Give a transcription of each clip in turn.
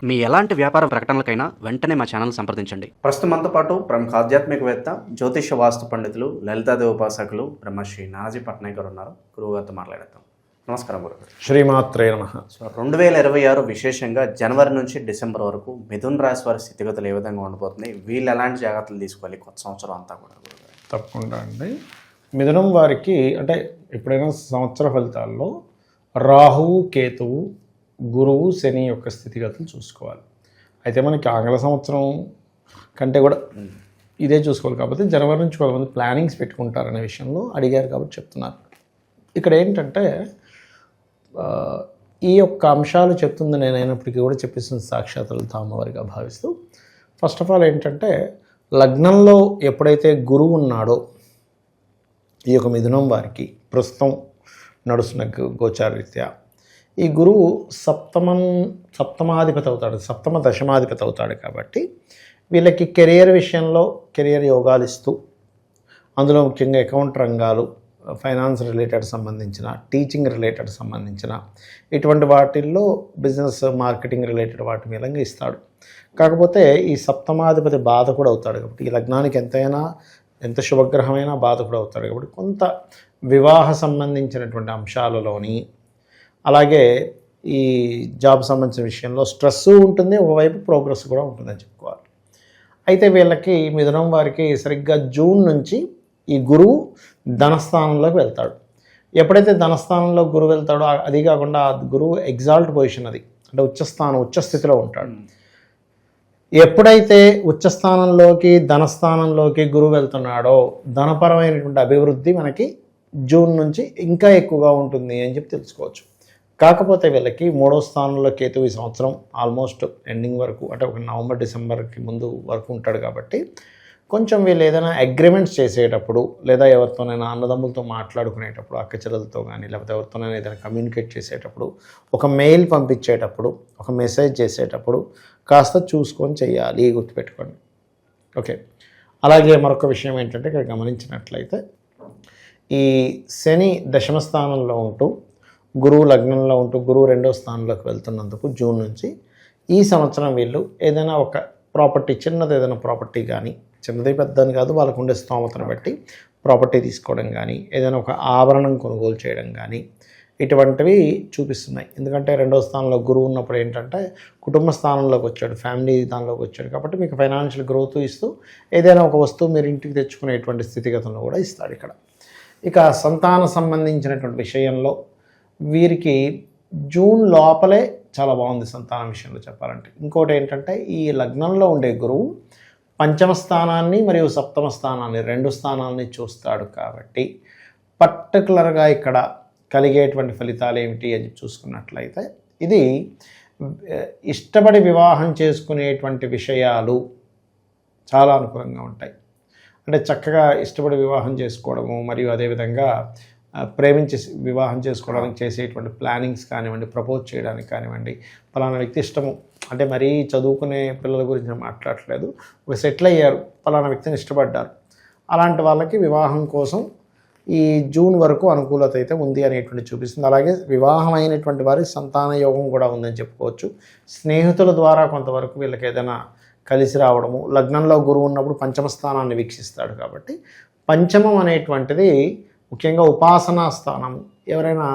మీ ఎలాంటి వ్యాపార ప్రకటనలకైనా వెంటనే మా ఛానల్ సంప్రదించండి. ప్రస్తుతం మనతో పాటు ప్రముఖ ఆధ్యాత్మికవేత్త, జ్యోతిష వాస్తు పండితులు, లలితాదేవి ఉపాసకులు బ్రహ్మశ్రీ నానాజీ పట్నాయక్ గారు ఉన్నారు. గురువు గారితో మాట్లాడతాం. నమస్కారం గురుగారు. శ్రీమాత్రే నమః. సో 2026 విశేషంగా జనవరి నుంచి డిసెంబర్ వరకు మిథున్ రాశి వారి స్థితిగతులు ఏ విధంగా ఉండబోతున్నాయి, వీళ్ళు ఎలాంటి జాగ్రత్తలు తీసుకోవాలి కొత్త సంవత్సరం అంతా కూడా గురుగారు? తప్పకుండా అండి. మిథునం వారికి అంటే ఎప్పుడైనా సంవత్సర ఫలితాల్లో రాహువు, కేతువు, గురువు, శని యొక్క స్థితిగతులు చూసుకోవాలి. అయితే మనకి ఆంగ్ల సంవత్సరం కంటే కూడా ఇదే చూసుకోవాలి. కాబట్టి జనవరి నుంచి కొంతమంది ప్లానింగ్స్ పెట్టుకుంటారనే విషయంలో అడిగారు కాబట్టి చెప్తున్నారు. ఇక్కడ ఏంటంటే ఈ యొక్క అంశాలు చెప్తుంది నేనైనప్పటికీ కూడా చెప్పేసిన సాక్షాత్తులు తామవారిగా భావిస్తూ, ఫస్ట్ ఆఫ్ ఆల్ ఏంటంటే లగ్నంలో ఎప్పుడైతే గురువు ఉన్నాడో ఈ యొక్క మిథునం వారికి ప్రస్తుతం నడుస్తున్న గోచారరీత్యా ఈ గురువు సప్తమాధిపతి అవుతాడు, సప్తమ దశమాధిపతి అవుతాడు. కాబట్టి వీళ్ళకి కెరియర్ విషయంలో కెరియర్ యోగాలు ఇస్తూ, అందులో ముఖ్యంగా అకౌంట్ రంగాలు, ఫైనాన్స్ రిలేటెడ్ సంబంధించిన, టీచింగ్ రిలేటెడ్ సంబంధించిన ఇటువంటి వాటిల్లో బిజినెస్ మార్కెటింగ్ రిలేటెడ్ వాటి మీదంగా ఇస్తాడు. కాకపోతే ఈ సప్తమాధిపతి బాధకుడు అవుతాడు. కాబట్టి ఈ లగ్నానికి ఎంత శుభగ్రహమైనా బాధకుడు అవుతాడు. కాబట్టి కొంత వివాహ సంబంధించినటువంటి అంశాలలోని, అలాగే ఈ జాబ్ సంబంధించిన విషయంలో స్ట్రెస్ ఉంటుంది, ఒకవైపు ప్రోగ్రెస్ కూడా ఉంటుందని చెప్పుకోవాలి. అయితే వీళ్ళకి మిథునం వారికి సరిగ్గా జూన్ నుంచి ఈ గురువు ధనస్థానంలోకి వెళ్తాడు. ఎప్పుడైతే ధనస్థానంలో గురువు వెళ్తాడో, అది కాకుండా గురువు ఎగ్జాల్ట్ పొజిషన్, అది అంటే ఉచ్చస్థితిలో ఉంటాడు. ఎప్పుడైతే ఉచ్చస్థానంలోకి ధనస్థానంలోకి గురువు వెళ్తున్నాడో ధనపరమైనటువంటి అభివృద్ధి మనకి జూన్ నుంచి ఇంకా ఎక్కువగా ఉంటుంది అని చెప్పి తెలుసుకోవచ్చు. కాకపోతే వీళ్ళకి 3వ స్థానంలో కేతువు ఈ సంవత్సరం ఆల్మోస్ట్ ఎండింగ్ వరకు, అంటే ఒక నవంబర్ డిసెంబర్కి ముందు వరకు ఉంటాడు. కాబట్టి కొంచెం వీళ్ళు ఏదైనా అగ్రిమెంట్స్ చేసేటప్పుడు, లేదా ఎవరితోనైనా అన్నదమ్ములతో మాట్లాడుకునేటప్పుడు, అక్క చెల్లెలతో కానీ, లేకపోతే ఎవరితోనైనా ఏదైనా కమ్యూనికేట్ చేసేటప్పుడు, ఒక మెయిల్ పంపించేటప్పుడు, ఒక మెసేజ్ చేసేటప్పుడు కాస్త చూసుకొని చేయాలి, గుర్తుపెట్టుకోండి. ఓకే. అలాగే మరొక విషయం ఏంటంటే, ఇక్కడ గమనించినట్లయితే ఈ శని దశమ స్థానంలో ఉంటూ, గురువు లగ్నంలో ఉంటూ, గురువు 2వ స్థానంలోకి వెళ్తున్నందుకు జూన్ నుంచి ఈ సంవత్సరం వీళ్ళు ఏదైనా ఒక ప్రాపర్టీ, చిన్నది ఏదైనా ప్రాపర్టీ కానీ, చిన్నది పెద్దని కాదు, వాళ్ళకు ఉండే స్తోమతను బట్టి ప్రాపర్టీ తీసుకోవడం కానీ, ఏదైనా ఒక ఆభరణం కొనుగోలు చేయడం కానీ, ఇటువంటివి చూపిస్తున్నాయి. ఎందుకంటే 2వ స్థానంలో గురువు ఉన్నప్పుడు ఏంటంటే కుటుంబ స్థానంలోకి వచ్చాడు, ఫ్యామిలీ దానిలోకి వచ్చాడు. కాబట్టి మీకు ఫైనాన్షియల్ గ్రోత్ ఇస్తూ ఏదైనా ఒక వస్తువు మీరు ఇంటికి తెచ్చుకునేటువంటి స్థితిగతులను కూడా ఇస్తాడు ఇక్కడ. ఇక సంతాన సంబంధించినటువంటి విషయంలో వీరికి జూన్ లోపలే చాలా బాగుంది సంతానం విషయంలో చెప్పాలంటే. ఇంకోటి ఏంటంటే ఈ లగ్నంలో ఉండే గురువు 5వ స్థానాన్ని మరియు 7వ స్థానాన్ని, 2 స్థానాలని చూస్తాడు. కాబట్టి పర్టికులర్గా ఇక్కడ కలిగేటువంటి ఫలితాలు ఏమిటి అని చూసుకున్నట్లయితే, ఇది ఇష్టపడి వివాహం చేసుకునేటువంటి విషయాలు చాలా అనుకూలంగా ఉంటాయి. అంటే చక్కగా ఇష్టపడి వివాహం చేసుకోవడము, మరియు అదేవిధంగా ప్రేమించి వివాహం చేసుకోవడానికి చేసేటువంటి ప్లానింగ్స్ కానివ్వండి, ప్రపోజ్ చేయడానికి కానివ్వండి, పలానా వ్యక్తి ఇష్టము, అంటే మరీ చదువుకునే పిల్లల గురించి మాట్లాడట్లేదు, ఒక సెటిల్ అయ్యారు, పలానా వ్యక్తిని ఇష్టపడ్డారు, అలాంటి వాళ్ళకి వివాహం కోసం ఈ జూన్ వరకు అనుకూలత అయితే ఉంది అనేటువంటి చూపిస్తుంది. అలాగే వివాహం అయినటువంటి వారికి సంతాన యోగం కూడా ఉందని చెప్పుకోవచ్చు. స్నేహితుల ద్వారా కొంతవరకు వీళ్ళకి ఏదైనా కలిసి రావడము, లగ్నంలో గురువు ఉన్నప్పుడు 5వ స్థానాన్ని వీక్షిస్తాడు. కాబట్టి పంచమం అనేటువంటిది ముఖ్యంగా ఉపాసనా స్థానము. ఎవరైనా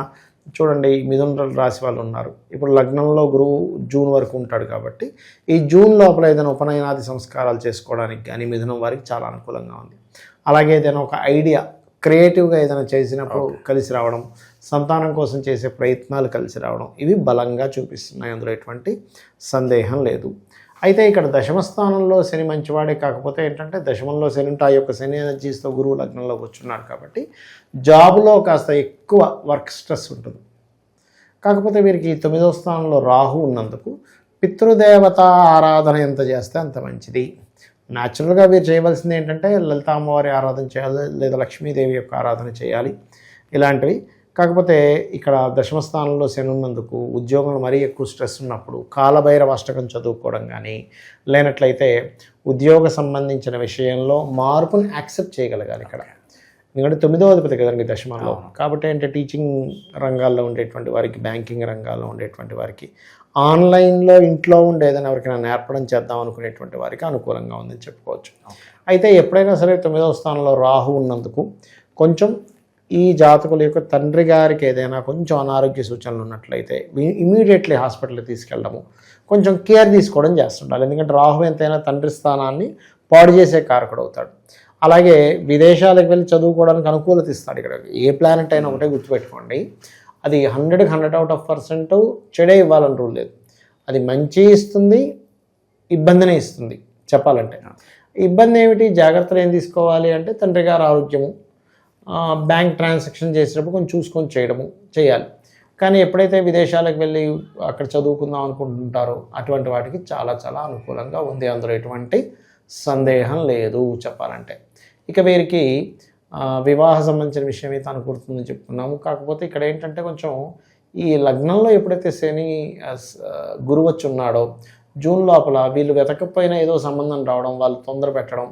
చూడండి, మిథున రాశి వాళ్ళు ఉన్నారు, ఇప్పుడు లగ్నంలో గురువు జూన్ వరకు ఉంటాడు. కాబట్టి ఈ జూన్ లోపల ఏదైనా ఉపనయనాది సంస్కారాలు చేసుకోవడానికి కానీ మిథునం వారికి చాలా అనుకూలంగా ఉంది. అలాగే ఏదైనా ఒక ఐడియా క్రియేటివ్గా ఏదైనా చేసినప్పుడు కలిసి రావడం, సంతానం కోసం చేసే ప్రయత్నాలు కలిసి రావడం, ఇవి బలంగా చూపిస్తున్నాయి. అందులో ఎటువంటి సందేహం లేదు. అయితే ఇక్కడ దశమ స్థానంలో శని మంచివాడే. కాకపోతే ఏంటంటే దశమంలో శని ఉంటే ఆ యొక్క శని ఎనర్జీస్తో గురువు లగ్నంలోకి వచ్చున్నాడు. కాబట్టి జాబులో కాస్త ఎక్కువ వర్క్ స్ట్రెస్ ఉంటుంది. కాకపోతే వీరికి 9వ స్థానంలో రాహు ఉన్నందుకు పితృదేవత ఆరాధన ఎంత చేస్తే అంత మంచిది. న్యాచురల్గా వీరు చేయవలసింది ఏంటంటే లలిత అమ్మవారి ఆరాధన చేయాలి, లేదా లక్ష్మీదేవి యొక్క ఆరాధన చేయాలి, ఇలాంటివి. కాకపోతే ఇక్కడ దశమ స్థానంలో శని ఉన్నందుకు ఉద్యోగంలో మరీ ఎక్కువ స్ట్రెస్ ఉన్నప్పుడు కాలభైరవ అష్టకం చదువుకోవడం కానీ, లేనట్లయితే ఉద్యోగ సంబంధించిన విషయంలో మార్పుని యాక్సెప్ట్ చేయగలగాలి. ఇక్కడ ఎందుకంటే 9వ అధిపతి కదండి దశమంలో. కాబట్టి అంటే టీచింగ్ రంగాల్లో ఉండేటువంటి వారికి, బ్యాంకింగ్ రంగాల్లో ఉండేటువంటి వారికి, ఆన్లైన్లో ఇంట్లో ఉండి ఏదైనా ఎవరికైనా నేర్పడం చేద్దాం అనుకునేటువంటి వారికి అనుకూలంగా ఉందని చెప్పుకోవచ్చు. అయితే ఎప్పుడైనా సరే 9వ స్థానంలో రాహు ఉన్నందుకు కొంచెం ఈ జాతకుల యొక్క తండ్రి గారికి ఏదైనా కొంచెం అనారోగ్య సూచనలు ఉన్నట్లయితే ఇమీడియట్లీ హాస్పిటల్కి తీసుకెళ్ళడము, కొంచెం కేర్ తీసుకోవడం చేస్తుండాలి. ఎందుకంటే రాహు ఎంతైనా తండ్రి స్థానాన్ని పాడు చేసే కారకుడు అవుతాడు. అలాగే విదేశాలకు వెళ్ళి చదువుకోవడానికి అనుకూలత ఇస్తాడు. ఇక్కడ ఏ ప్లానెట్ అయినా ఒకటే గుర్తుపెట్టుకోండి, అది 100కి 100% చెడే ఇవ్వాలని రూల్ లేదు. అది మంచి ఇస్తుంది, ఇబ్బందినే ఇస్తుంది. చెప్పాలంటే ఇబ్బంది ఏమిటి, జాగ్రత్తలు ఏం తీసుకోవాలి అంటే తండ్రి గారి ఆరోగ్యము, బ్యాంక్ ట్రాన్సాక్షన్ చేసేటప్పుడు కొంచెం చూసుకొని చేయాలి. కానీ ఎప్పుడైతే విదేశాలకు వెళ్ళి అక్కడ చదువుకుందాం అనుకుంటుంటారో అటువంటి వాటికి చాలా చాలా అనుకూలంగా ఉంది, అందులో ఎటువంటి సందేహం లేదు చెప్పాలంటే. ఇక వీరికి వివాహ సంబంధించిన విషయం అయితే అనుకూరుతుందని చెప్తున్నాము. కాకపోతే ఇక్కడ ఏంటంటే కొంచెం ఈ లగ్నంలో ఎప్పుడైతే శని గురువు వచ్చి ఉన్నాడో జూన్ లోపల వీళ్ళు వెతకపోయినా ఏదో సంబంధం రావడం, వాళ్ళు తొందర పెట్టడం,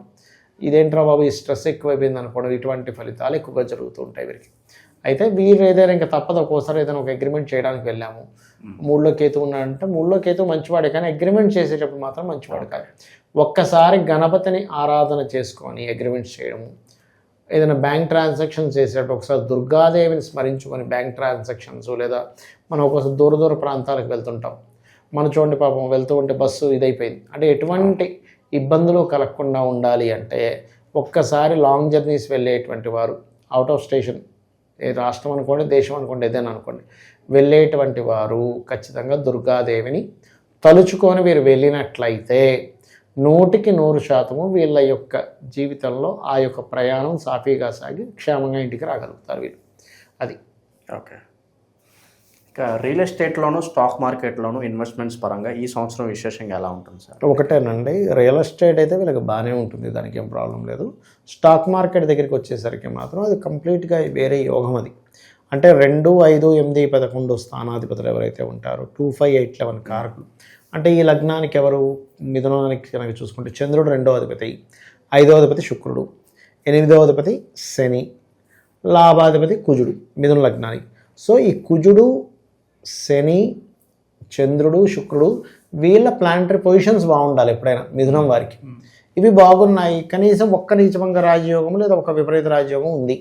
ఇదేంట్రా బాబు ఈ స్ట్రెస్ ఎక్కువైపోయింది అనుకోవడం, ఇటువంటి ఫలితాలు ఎక్కువగా జరుగుతూ ఉంటాయి వీరికి. అయితే వీరు ఏదైనా ఇంకా తప్పదు, ఒక్కోసారి ఏదైనా ఒక అగ్రిమెంట్ చేయడానికి వెళ్ళాము, 3లో కేతు ఉన్నాడంటే 3లో కేతు మంచివాడే, కానీ అగ్రిమెంట్ చేసేటప్పుడు మాత్రం మంచివాడు కాదు. ఒక్కసారి గణపతిని ఆరాధన చేసుకొని అగ్రిమెంట్స్ చేయడము, ఏదైనా బ్యాంక్ ట్రాన్సాక్షన్స్ చేసేటప్పుడు ఒకసారి దుర్గాదేవిని స్మరించుకొని బ్యాంక్ ట్రాన్సాక్షన్స్, లేదా మనం ఒక్కోసారి దూర ప్రాంతాలకు వెళ్తుంటాం, మనం చూడండి పాపం వెళ్తూ ఉంటే బస్సు ఇదైపోయింది అంటే ఎటువంటి ఇబ్బందులు కలగకుండా ఉండాలి అంటే ఒక్కసారి లాంగ్ జర్నీస్ వెళ్ళేటువంటి వారు, అవుట్ ఆఫ్ స్టేషన్, ఏ రాష్ట్రం అనుకోండి, దేశం అనుకోండి, ఏదైనా అనుకోండి, వెళ్ళేటువంటి వారు ఖచ్చితంగా దుర్గాదేవిని తలుచుకొని వీరు వెళ్ళినట్లయితే 100% వీళ్ళ యొక్క జీవితంలో ఆ యొక్క ప్రయాణం సాఫీగా సాగి క్షేమంగా ఇంటికి రాగలుగుతారు వీళ్ళు. అది ఓకే. ఇక రియల్ ఎస్టేట్లోను, స్టాక్ మార్కెట్లోను ఇన్వెస్ట్మెంట్స్ పరంగా ఈ సంవత్సరం విశేషంగా ఎలా ఉంటుంది సార్? ఒకటేనండి, రియల్ ఎస్టేట్ అయితే వీళ్ళకి బాగానే ఉంటుంది, దానికి ఏం ప్రాబ్లం లేదు. స్టాక్ మార్కెట్ దగ్గరికి వచ్చేసరికి మాత్రం అది కంప్లీట్గా వేరే యోగం. అది అంటే 2, 5, 8, 11 స్థానాధిపతులు ఎవరైతే ఉంటారో 2, 5, 8, 11 కారకులు. అంటే ఈ లగ్నానికి ఎవరు, మిథునానికి కనుక చూసుకుంటే చంద్రుడు 2వ అధిపతి, 5వ అధిపతి శుక్రుడు, 8వ అధిపతి శని, లాభాధిపతి కుజుడు మిథున లగ్నానికి. సో ఈ కుజుడు, శని, చంద్రుడు, శుక్రుడు వీళ్ళ ప్లానటరీ పొజిషన్స్ బాగుండాలి ఎప్పుడైనా మిథునం వారికి. ఇవి బాగున్నాయి, కనీసం ఒక్క నీచభంగ రాజయోగం లేదా ఒక విపరీత రాజయోగం ఉంది.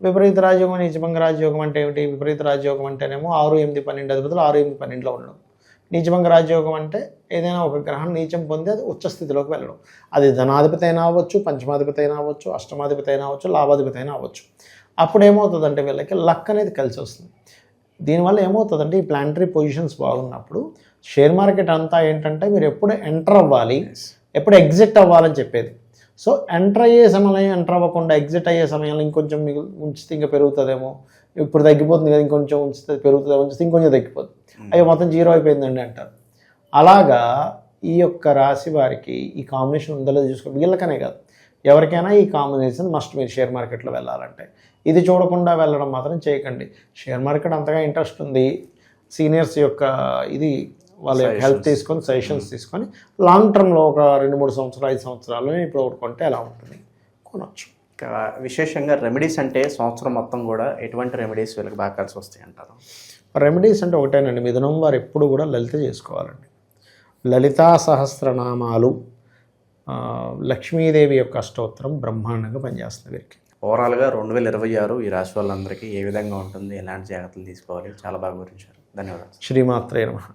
విపరీత రాజయోగం, నీచభంగ రాజయోగం అంటే ఏమిటి? విపరీత రాజయోగం అంటేనేమో 6, 8, 12 అధిపతులు 6, 8, 12లో ఉండడం. నీచభంగ రాజయోగం అంటే ఏదైనా ఒక గ్రహం నీచం పొంది అది ఉచ్చ స్థితిలోకి వెళ్ళడం. అది ధనాధిపతి అయినా అవ్వచ్చు, పంచమాధిపతి అయినా అవ్వచ్చు, అష్టమాధిపతి అయినా అవ్వచ్చు, లాభాధిపతి అయినా అవ్వచ్చు. అప్పుడు ఏమవుతుందంటే వీళ్ళకి లక్ అనేది కలిసి వస్తుంది. దీనివల్ల ఏమవుతుందంటే ఈ ప్లానటరీ పొజిషన్స్ బాగున్నప్పుడు షేర్ మార్కెట్ అంతా ఏంటంటే మీరు ఎప్పుడు ఎంటర్ అవ్వాలి, ఎప్పుడు ఎగ్జిట్ అవ్వాలని చెప్పేది. సో ఎంటర్ అయ్యే సమయంలో ఎంటర్ అవ్వకుండా ఎగ్జిట్ అయ్యే సమయంలో ఇంకొంచెం ఉంచితే ఇంకా పెరుగుతుందేమో, ఇప్పుడు తగ్గిపోతుంది కదా ఇంకొంచెం ఉంచితే పెరుగుతుందేమో, ఉంచితే ఇంకొంచెం తగ్గిపోతుంది, అయ్యో మొత్తం 0 అయిపోయిందండి అంటారు. అలాగా ఈ యొక్క రాశి వారికి ఈ కాంబినేషన్ ఉందో లేదో చూసుకోండి. వీళ్ళకనే కాదు, ఎవరికైనా ఈ కాంబినేషన్ మస్ట్ మీరు షేర్ మార్కెట్లో వెళ్ళాలంటే. ఇది చూడకుండా వెళ్ళడం మాత్రం చేయకండి. షేర్ మార్కెట్ అంతగా ఇంట్రెస్ట్ ఉంది, సీనియర్స్ యొక్క ఇది వాళ్ళ యొక్క హెల్ప్ తీసుకొని సజెషన్స్ తీసుకొని లాంగ్ టర్మ్లో ఒక 2-3 సంవత్సరాలు 5 సంవత్సరాలు ఇప్పుడు ఒకటి కొంటే ఎలా ఉంటుంది కొనవచ్చు. విశేషంగా రెమెడీస్ అంటే సంవత్సరం మొత్తం కూడా ఎటువంటి రెమెడీస్ వీళ్ళకి బాగా కలిసి వస్తాయి అంటారు? రెమెడీస్ అంటే ఒకటేనండి, మిథునం వారు ఎప్పుడు కూడా లలిత చేసుకోవాలండి. లలితా సహస్రనామాలు, లక్ష్మీదేవి యొక్క అష్టోత్తరం బ్రహ్మాండంగా పనిచేస్తుంది వీరికి. ఓవరాల్గా 2026 ఈ రాశి వాళ్ళందరికీ ఏ విధంగా ఉంటుంది, ఎలాంటి జాగ్రత్తలు తీసుకోవాలి, చాలా బాగా వివరించారు. ధన్యవాదాలు. శ్రీమాత్రే నమః.